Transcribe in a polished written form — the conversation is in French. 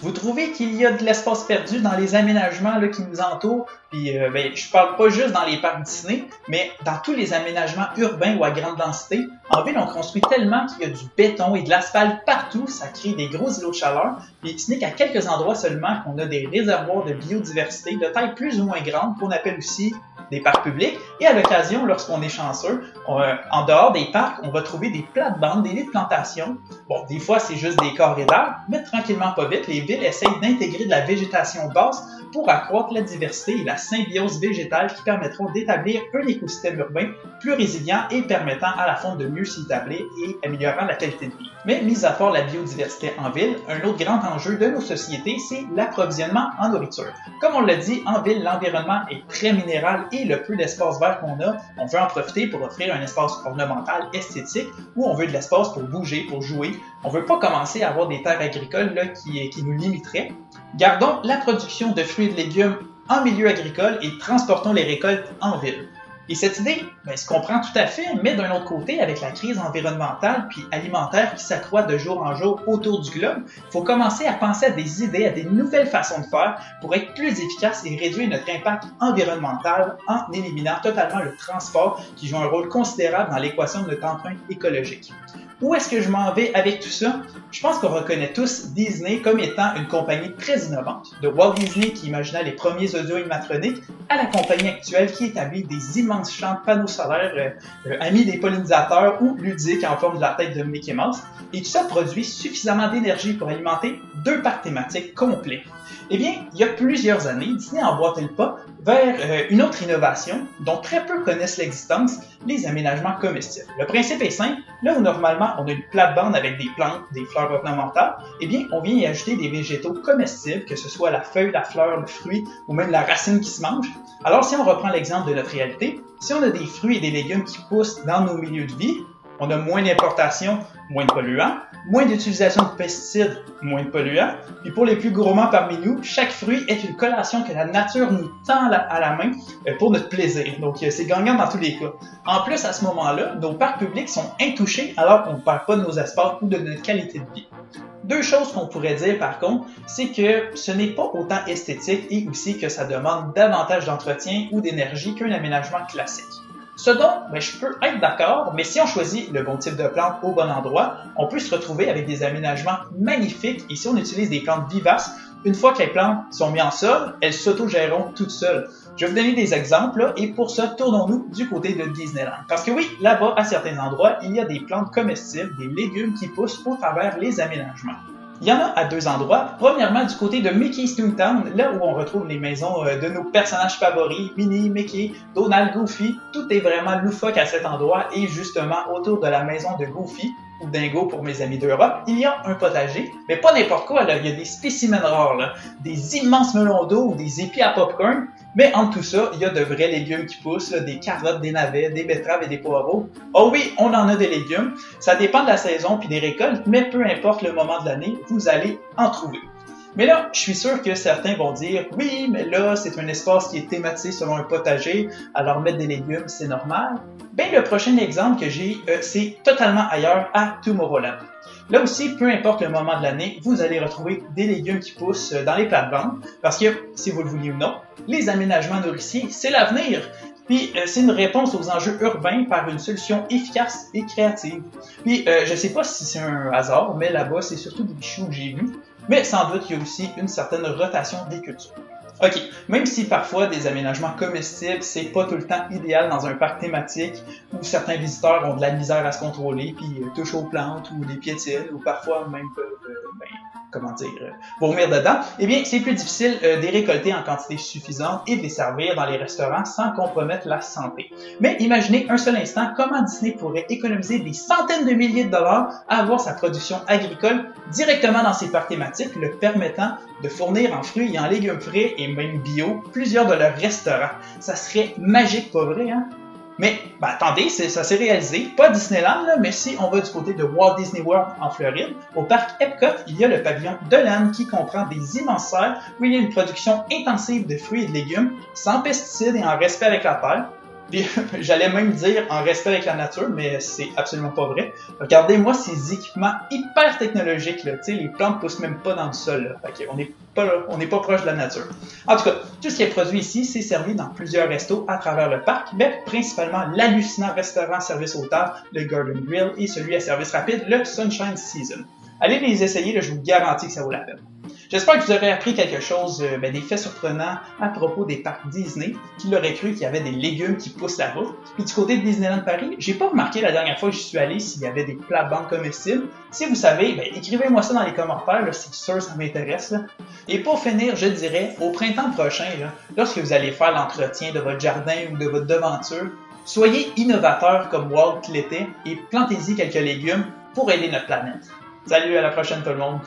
Vous trouvez qu'il y a de l'espace perdu dans les aménagements là, qui nous entourent? Puis, je parle pas juste dans les parcs Disney, mais dans tous les aménagements urbains ou à grande densité. En ville, on construit tellement qu'il y a du béton et de l'asphalte partout, ça crée des gros îlots de chaleur. Puis, ce n'est qu'à quelques endroits seulement qu'on a des réservoirs de biodiversité de taille plus ou moins grande, qu'on appelle aussi des parcs publics. Et à l'occasion, lorsqu'on est chanceux, en dehors des parcs, on va trouver des plates-bandes, des lits de plantation. Bon, des fois, c'est juste des carrés d'arbres, mais tranquillement pas vite, les villes essayent d'intégrer de la végétation basse pour accroître la diversité et la symbiose végétale qui permettront d'établir un écosystème urbain plus résilient et permettant à la faune de mieux s'y établir et améliorant la qualité de vie. Mais mis à part la biodiversité en ville, un autre grand enjeu de nos sociétés, c'est l'approvisionnement en nourriture. Comme on l'a dit, en ville, l'environnement est très minéral et le peu d'espace vert qu'on a, on veut en profiter pour offrir un espace ornemental, esthétique, où on veut de l'espace pour bouger, pour jouer. On ne veut pas commencer à avoir des terres agricoles là, qui nous limiteraient. Gardons la production de fruits et de légumes en milieu agricole et transportons les récoltes en ville. Et cette idée se comprend tout à fait, mais d'un autre côté, avec la crise environnementale puis alimentaire qui s'accroît de jour en jour autour du globe, il faut commencer à penser à des idées, à des nouvelles façons de faire pour être plus efficace et réduire notre impact environnemental en éliminant totalement le transport qui joue un rôle considérable dans l'équation de notre empreinte écologique. Où est-ce que je m'en vais avec tout ça? Je pense qu'on reconnaît tous Disney comme étant une compagnie très innovante. De Walt Disney qui imagina les premiers audio-animatroniques à la compagnie actuelle qui établit des immenses champs de panneaux solaires amis des pollinisateurs ou ludiques en forme de la tête de Mickey Mouse. Et tout ça produit suffisamment d'énergie pour alimenter 2 parcs thématiques complets. Eh bien, il y a plusieurs années, Disney a emboîté le pas vers une autre innovation dont très peu connaissent l'existence, les aménagements comestibles. Le principe est simple, là où normalement on a une plate-bande avec des plantes, des fleurs ornementales, eh bien on vient y ajouter des végétaux comestibles, que ce soit la feuille, la fleur, le fruit ou même la racine qui se mange. Alors si on reprend l'exemple de notre réalité, si on a des fruits et des légumes qui poussent dans nos milieux de vie, on a moins d'importation, moins de polluants, moins d'utilisation de pesticides, moins de polluants. Puis pour les plus gourmands parmi nous, chaque fruit est une collation que la nature nous tend à la main pour notre plaisir. Donc c'est gagnant dans tous les cas. En plus, à ce moment-là, nos parcs publics sont intouchés alors qu'on ne perd pas de nos espaces ou de notre qualité de vie. 2 choses qu'on pourrait dire par contre, c'est que ce n'est pas autant esthétique et aussi que ça demande davantage d'entretien ou d'énergie qu'un aménagement classique. Ce dont je peux être d'accord, mais si on choisit le bon type de plante au bon endroit, on peut se retrouver avec des aménagements magnifiques et si on utilise des plantes vivaces, une fois que les plantes sont mises en sol, elles s'autogéreront toutes seules. Je vais vous donner des exemples là, et pour ça, tournons-nous du côté de Disneyland. Parce que oui, là-bas, à certains endroits, il y a des plantes comestibles, des légumes qui poussent au travers les aménagements. Il y en a à 2 endroits. Premièrement, du côté de Mickey's Toontown, là où on retrouve les maisons de nos personnages favoris, Minnie, Mickey, Donald, Goofy. Tout est vraiment loufoque à cet endroit et justement autour de la maison de Goofy, ou Dingo pour mes amis d'Europe, il y a un potager, mais pas n'importe quoi, là. Il y a des spécimens rares, là. Des immenses melons d'eau ou des épis à popcorn, mais en tout ça, il y a de vrais légumes qui poussent, là, des carottes, des navets, des betteraves et des poireaux. Oh oui, on en a des légumes, ça dépend de la saison puis des récoltes, mais peu importe le moment de l'année, vous allez en trouver. Mais là, je suis sûr que certains vont dire « Oui, mais là, c'est un espace qui est thématisé selon un potager, alors mettre des légumes, c'est normal. » Ben, le prochain exemple que j'ai, c'est totalement ailleurs, à Tomorrowland. Là aussi, peu importe le moment de l'année, vous allez retrouver des légumes qui poussent dans les plates-bandes, parce que, si vous le vouliez ou non, les aménagements nourriciers, c'est l'avenir. Puis, c'est une réponse aux enjeux urbains par une solution efficace et créative. Puis, je sais pas si c'est un hasard, mais là-bas, c'est surtout des choux que j'ai vus. Mais sans doute, il y a aussi une certaine rotation des cultures. Ok, même si parfois des aménagements comestibles, c'est pas tout le temps idéal dans un parc thématique où certains visiteurs ont de la misère à se contrôler puis touchent aux plantes ou les piétinent ou parfois même peuvent, vomir dedans, eh bien, c'est plus difficile de les récolter en quantité suffisante et de les servir dans les restaurants sans compromettre la santé. Mais imaginez un seul instant comment Disney pourrait économiser des centaines de milliers de dollars à avoir sa production agricole directement dans ses parcs thématiques, le permettant de fournir en fruits et en légumes frais et même bio plusieurs de leurs restaurants. Ça serait magique, pas vrai, hein? Mais attendez, ça s'est réalisé, pas à Disneyland, là, mais si on va du côté de Walt Disney World en Floride, au parc Epcot, il y a le pavillon DeLand qui comprend des immenses serres où il y a une production intensive de fruits et de légumes, sans pesticides et en respect avec la terre. Puis j'allais même dire en respect avec la nature, mais c'est absolument pas vrai. Regardez-moi ces équipements hyper technologiques, là. Tu sais, les plantes poussent même pas dans le sol, là. Fait qu'on n'est pas là, on n'est pas proche de la nature. En tout cas, tout ce qui est produit ici, c'est servi dans plusieurs restos à travers le parc, mais principalement l'hallucinant restaurant service au table, le Garden Grill, et celui à service rapide, le Sunshine Season. Allez les essayer, là, je vous garantis que ça vaut la peine. J'espère que vous aurez appris quelque chose, des faits surprenants à propos des parcs Disney. Qui l'aurait cru qu'il y avait des légumes qui poussent là-bas? Puis du côté de Disneyland Paris, j'ai pas remarqué la dernière fois que j'y suis allé s'il y avait des plates-bandes comestibles. Si vous savez, écrivez-moi ça dans les commentaires, là, c'est sûr ça m'intéresse. Et pour finir, je dirais, au printemps prochain, là, lorsque vous allez faire l'entretien de votre jardin ou de votre devanture, soyez innovateur comme Walt l'était et plantez-y quelques légumes pour aider notre planète. Salut, à la prochaine tout le monde!